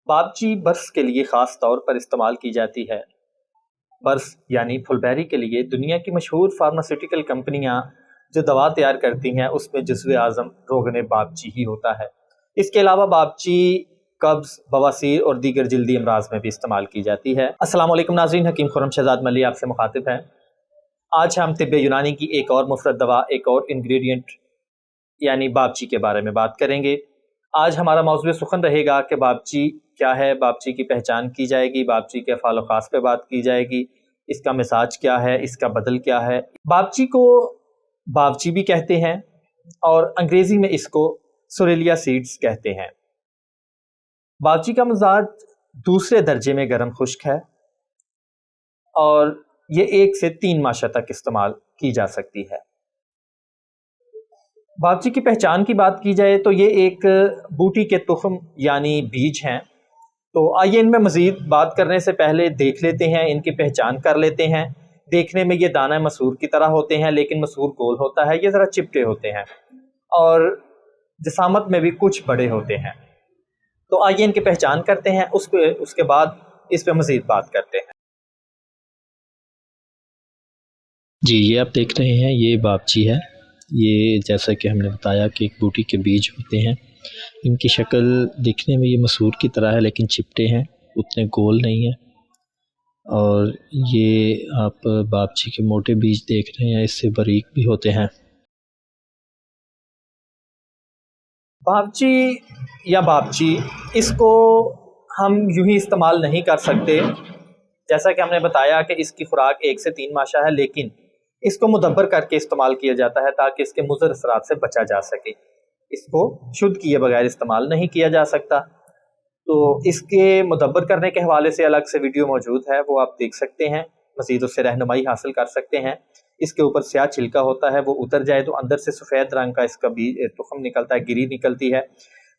बाबची बर्स के लिए ख़ास तौर पर इस्तेमाल की जाती है। बर्स यानी फुलबेरी के लिए दुनिया की मशहूर फार्मास्यूटिकल कंपनियां जो दवा तैयार करती हैं उसमें जुज़्व आज़म रोगन बाबची ही होता है। इसके अलावा बाबची कब्ज़, बवासीर और दीगर जल्दी अमराज में भी इस्तेमाल की जाती है। अस्सलाम वालेकुम नाज़रीन, हकीम खुर्रम शहजाद मली आपसे मुखातिब हैं। आज हम तिब्बे यूनानी की एक और मुफरद दवा, एक और इंग्रेडिएंट यानी बाबची के बारे में बात करेंगे। आज हमारा मौज़ूअ सुखन रहेगा कि बाबची क्या है, बाबची की पहचान की जाएगी, बाबची के फ़ाल व ख़ास पे बात की जाएगी, इसका मिजाज क्या है, इसका बदल क्या है। बाबची को बाबची भी कहते हैं और अंग्रेज़ी में इसको सोरेलिया सीड्स कहते हैं। बाबची का मिजाज दूसरे दर्जे में गर्म खुश्क है और ये 1 से 3 माशा तक इस्तेमाल की जा सकती है। बाबची की पहचान की बात की जाए तो ये एक बूटी के तुख्म यानी बीज हैं। तो आइए इनमें मज़ीद बात करने से पहले देख लेते हैं, इनकी पहचान कर लेते हैं। देखने में ये दाना मसूर की तरह होते हैं, लेकिन मसूर गोल होता है, ये ज़रा चिपटे होते हैं और जिसामत में भी कुछ बड़े होते हैं। तो आइए इनकी पहचान करते हैं, उसके बाद इस पर मज़ीद बात करते हैं। जी, ये आप देख रहे हैं, ये बाबची है। ये जैसा कि हमने बताया कि एक बूटी के बीज होते हैं। इनकी शक्ल दिखने में ये मसूर की तरह है, लेकिन चिपटे हैं, उतने गोल नहीं है। और ये आप बाबची के मोटे बीज देख रहे हैं, इससे बारीक भी होते हैं। बाबची या बाबची, इसको हम यूं ही इस्तेमाल नहीं कर सकते। जैसा कि हमने बताया कि इसकी खुराक 1 से 3 माशा है, लेकिन इसको मुदब्बर करके इस्तेमाल किया जाता है ताकि इसके मुज़र असरात से बचा जा सके। इसको शुद्ध किए बगैर इस्तेमाल नहीं किया जा सकता। तो इसके मुदब्बर करने के हवाले से अलग से वीडियो मौजूद है, वो आप देख सकते हैं, मज़ीद उससे रहनुमाई हासिल कर सकते हैं। इसके ऊपर स्याह छिलका होता है, वो उतर जाए तो अंदर से सफ़ेद रंग का इसका तुख़म निकलता है, गिरी निकलती है,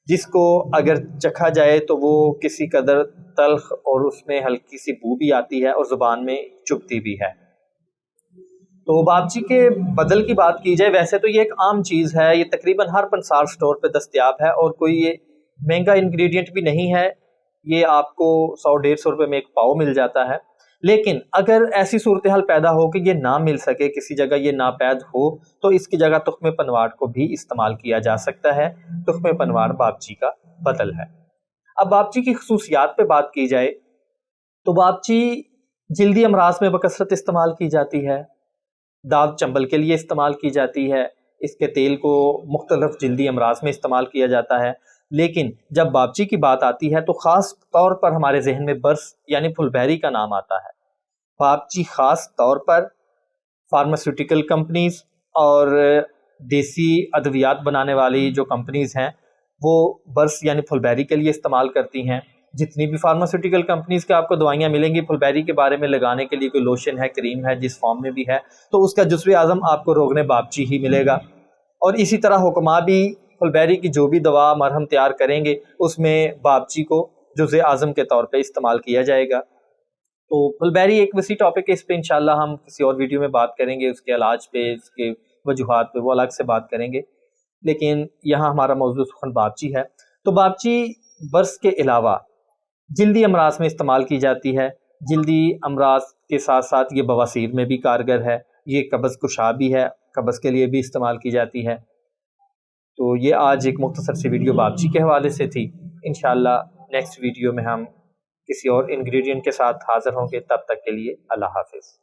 जिसको अगर चखा जाए तो वो किसी कदर तल्ख और उसमें हल्की सी बू भी आती है और ज़ुबान में चुभती भी है। तो बाबची के बदल की बात की जाए, वैसे तो ये एक आम चीज़ है, ये तकरीबन हर पंसार स्टोर पे दस्तयाब है और कोई ये महंगा इंग्रेडिएंट भी नहीं है। ये आपको 100-150 रुपये में एक पाव मिल जाता है। लेकिन अगर ऐसी सूरत हाल पैदा हो कि ये ना मिल सके, किसी जगह ये नापैद हो, तो इसकी जगह तुख्म पनवाड़ को भी इस्तेमाल किया जा सकता है। तुख्म पनवाड़ बाबची का बदल है। अब बाबची की खसूसियात पे बात की जाए तो बाबची जल्दी अमराज में बकसरत इस्तेमाल की जाती है, दाद चंबल के लिए इस्तेमाल की जाती है, इसके तेल को मुख्तलिफ जल्दी अमराज में इस्तेमाल किया जाता है। लेकिन जब बाबची की बात आती है तो ख़ास तौर पर हमारे जहन में बर्स यानी फुलबेरी का नाम आता है। बाबची ख़ास तौर पर फार्मास्यूटिकल कंपनीज़ और देसी अद्वियात बनाने वाली जो कंपनीज़ हैं वो बर्स यानी फुलबेरी के लिए इस्तेमाल करती हैं। जितनी भी फार्मास्यूटिकल कंपनीज़ के आपको दवाइयाँ मिलेंगी फुलबेरी के बारे में लगाने के लिए, कोई लोशन है, क्रीम है, जिस फॉर्म में भी है, तो उसका जुज़्व आज़म आपको रोगन बाबची ही मिलेगा। और इसी तरह हुक्मा भी फुलबेरी की जो भी दवा मरहम तैयार करेंगे उसमें बाबची को जुज़्व आज़म के तौर पे इस्तेमाल किया जाएगा। तो फुलबेरी एक वसी टॉपिक है, इस पर इंशाल्लाह हम किसी और वीडियो में बात करेंगे, उसके इलाज पे, उसके वजूहात पे वो अलग से बात करेंगे। लेकिन यहाँ हमारा मौजूद सुखन बाबची है। तो बाबची बर्स के अलावा जल्दी अमराज में इस्तेमाल की जाती है। जल्दी अमराज के साथ साथ ये बवासीर में भी कारगर है, ये कब्ज़ कुशा भी है, कब्ज़ के लिए भी इस्तेमाल की जाती है। तो ये आज एक मुख्तसर सी वीडियो बाबची के हवाले से थी। इंशाअल्लाह नेक्स्ट वीडियो में हम किसी और इंग्रेडिएंट के साथ हाज़िर होंगे। तब तक के लिए अल्लाह हाफ़िज़।